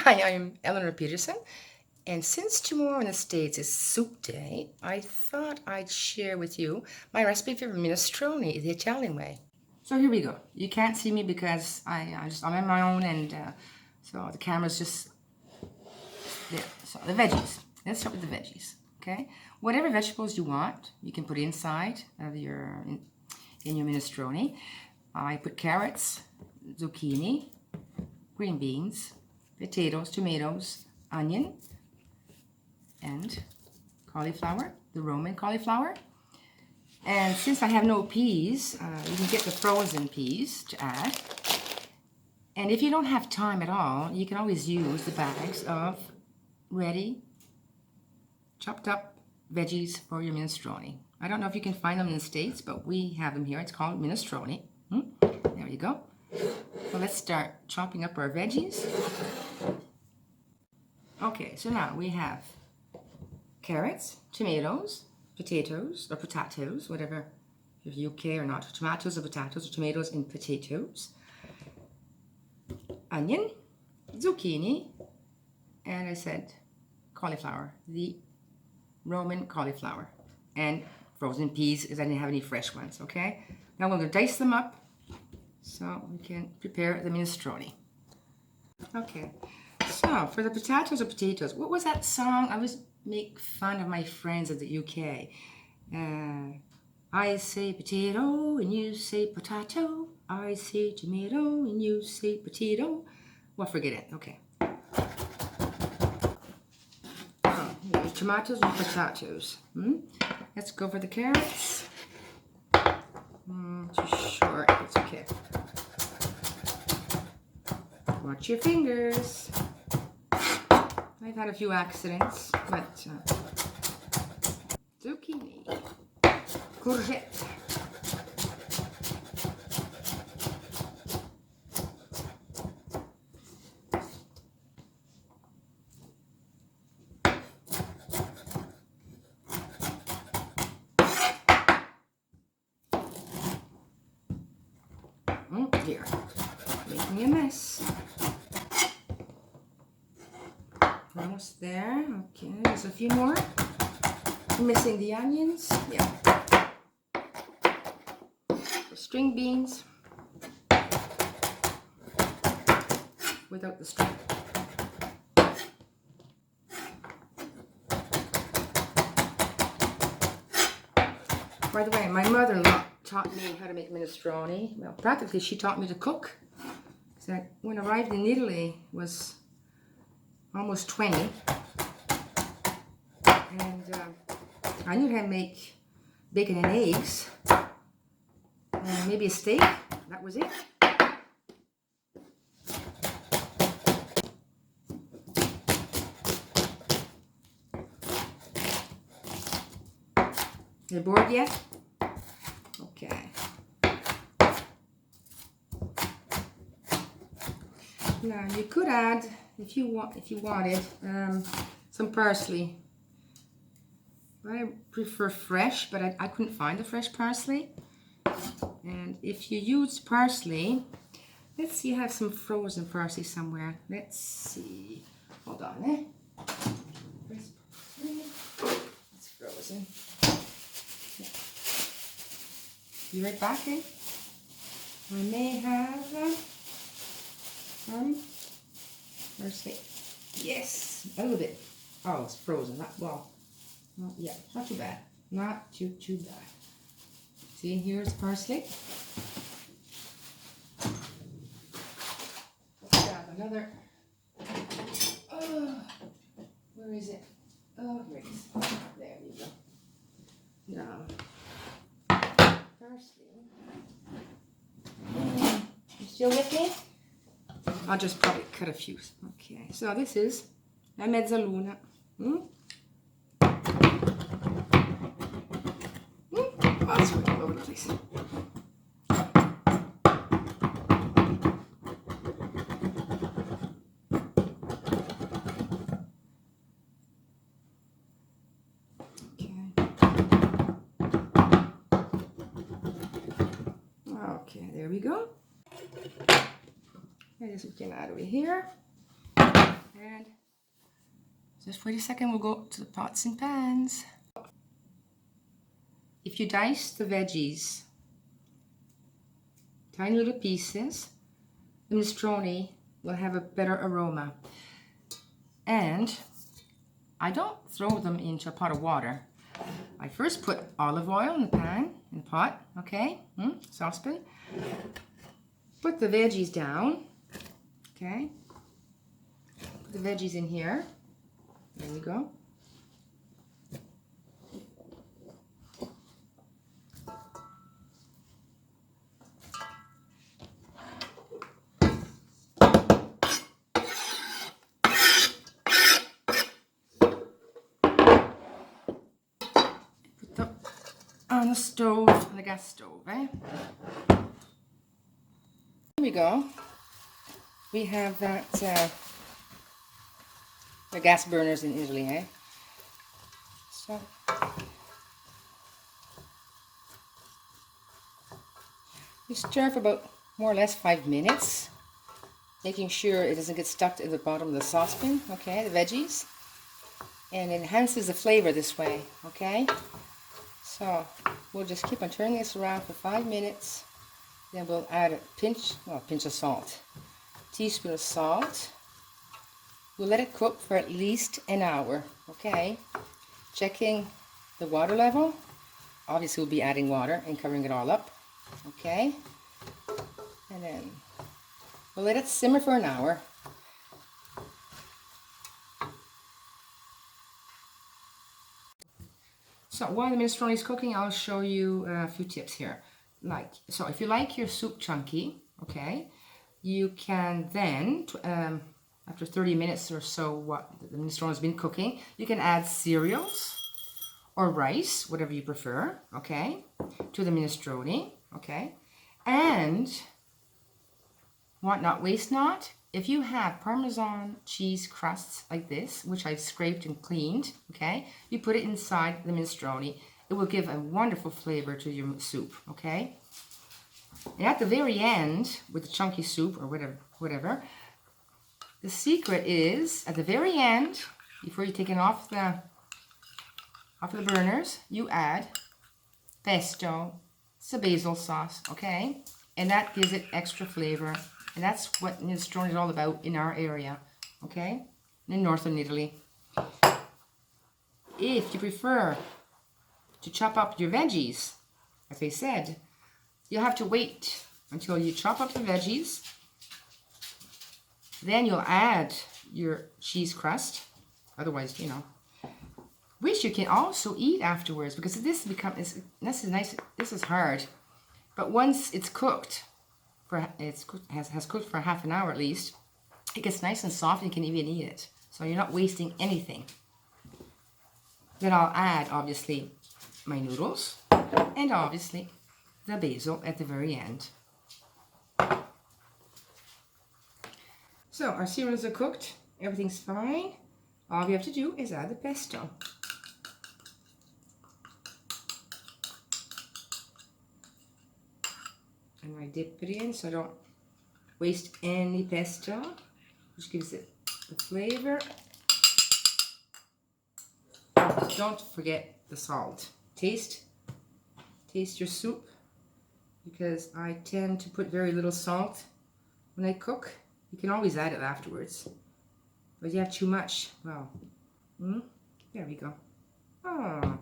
Hi, I'm Eleanor Peterson, and since tomorrow in the States is soup day, I thought I'd share with you my recipe for minestrone the Italian way. So here we go. You can't see me because I'm on my own, and so the camera's just there. So the veggies. Let's start with the veggies. Okay, whatever vegetables you want, you can put inside of in your minestrone. I put carrots, zucchini, green beans, potatoes, tomatoes, onion, and cauliflower, the Roman cauliflower. And since I have no peas, you can get the frozen peas to add. And if you don't have time at all, you can always use the bags of ready chopped up veggies for your minestrone. I don't know if you can find them in the States, but we have them here. It's called minestrone. There you go. So let's start chopping up our veggies. Okay, so now we have carrots, tomatoes, potatoes, whatever, if you're UK or not, tomatoes or tomatoes and potatoes, onion, zucchini, and I said cauliflower, the Roman cauliflower, and frozen peas because I didn't have any fresh ones, okay? Now we're going to dice them up so we can prepare the minestrone. Okay, so for the potatoes, what was that song? I always make fun of my friends of the UK. I say potato and you say potato. I say tomato and you say potato. Well, forget it. Okay. Tomatoes and potatoes. Let's go for the carrots. Too short. It's okay. Watch your fingers. I've had a few accidents, but zucchini, courgette, here, making a mess. Almost there. Okay, there's a few more. I'm missing the onions. Yeah. The string beans without the string. By the way, my mother-in-law taught me how to make minestrone. Well, practically she taught me to cook. So when I arrived in Italy was almost 20, and I knew how to make bacon and eggs, and maybe a steak. That was it. You bored yet? Okay. Now you could add, if you wanted, some parsley. I prefer fresh, but I couldn't find the fresh parsley. And if you use parsley, let's see, I have some frozen parsley somewhere. Let's see. Hold on, It's frozen. Yeah. Be right back, I may have some parsley. Yes, a little bit. Oh, it's frozen. Not well. Yeah, not too bad. Not too bad. See, here's parsley. Let's grab another. Oh, where is it? Oh, here it is. There you go. Now, parsley. You still with me? I'll just probably cut a few. Okay, so this is la mezzaluna. Oh, it's all over the place. Okay, there we go. And this we can add over here. And just wait a second, we'll go to the pots and pans. If you dice the veggies, tiny little pieces, the minestrone will have a better aroma. And I don't throw them into a pot of water. I first put olive oil in the pan, in the pot, okay, saucepan. Put the veggies down, okay. Put the veggies in here. There we go. Put them on the stove, on the gas stove, eh? Here we go. We have that, the gas burners in Italy, eh? So, you stir for about more or less 5 minutes, making sure it doesn't get stuck in the bottom of the saucepan, okay, the veggies. And it enhances the flavor this way, okay? So, we'll just keep on turning this around for 5 minutes. Then we'll add a pinch of salt. Teaspoon of salt. We'll let it cook for at least an hour, okay? Checking the water level. Obviously we'll be adding water and covering it all up, okay? And then we'll let it simmer for an hour. So while the minestrone is cooking, I'll show you a few tips here. So if you like your soup chunky, okay, you can then, after 30 minutes or so, what the minestrone has been cooking, you can add cereals or rice, whatever you prefer, okay, to the minestrone, okay. And what not, waste not, if you have Parmesan cheese crusts like this, which I've scraped and cleaned, okay, you put it inside the minestrone. It will give a wonderful flavor to your soup, okay? And at the very end, with the chunky soup or whatever, the secret is, at the very end, before you take it off the burners, you add pesto, it's a basil sauce, okay? And that gives it extra flavor. And that's what minestrone is all about in our area, okay? In northern Italy. If you prefer to chop up your veggies, as I said, you'll have to wait until you chop up the veggies. Then you'll add your cheese crust, otherwise, you know, which you can also eat afterwards, because this is nice. This is hard, but once it's cooked, has cooked for half an hour at least, it gets nice and soft and you can even eat it. So you're not wasting anything. Then I'll add, obviously, my noodles and obviously the basil at the very end. So our cereals are cooked, everything's fine. All we have to do is add the pesto. And I dip it in so I don't waste any pesto, which gives it the flavor. Don't forget the salt. Taste your soup, because I tend to put very little salt when I cook. You can always add it afterwards, but if you have too much, well, there we go. Oh,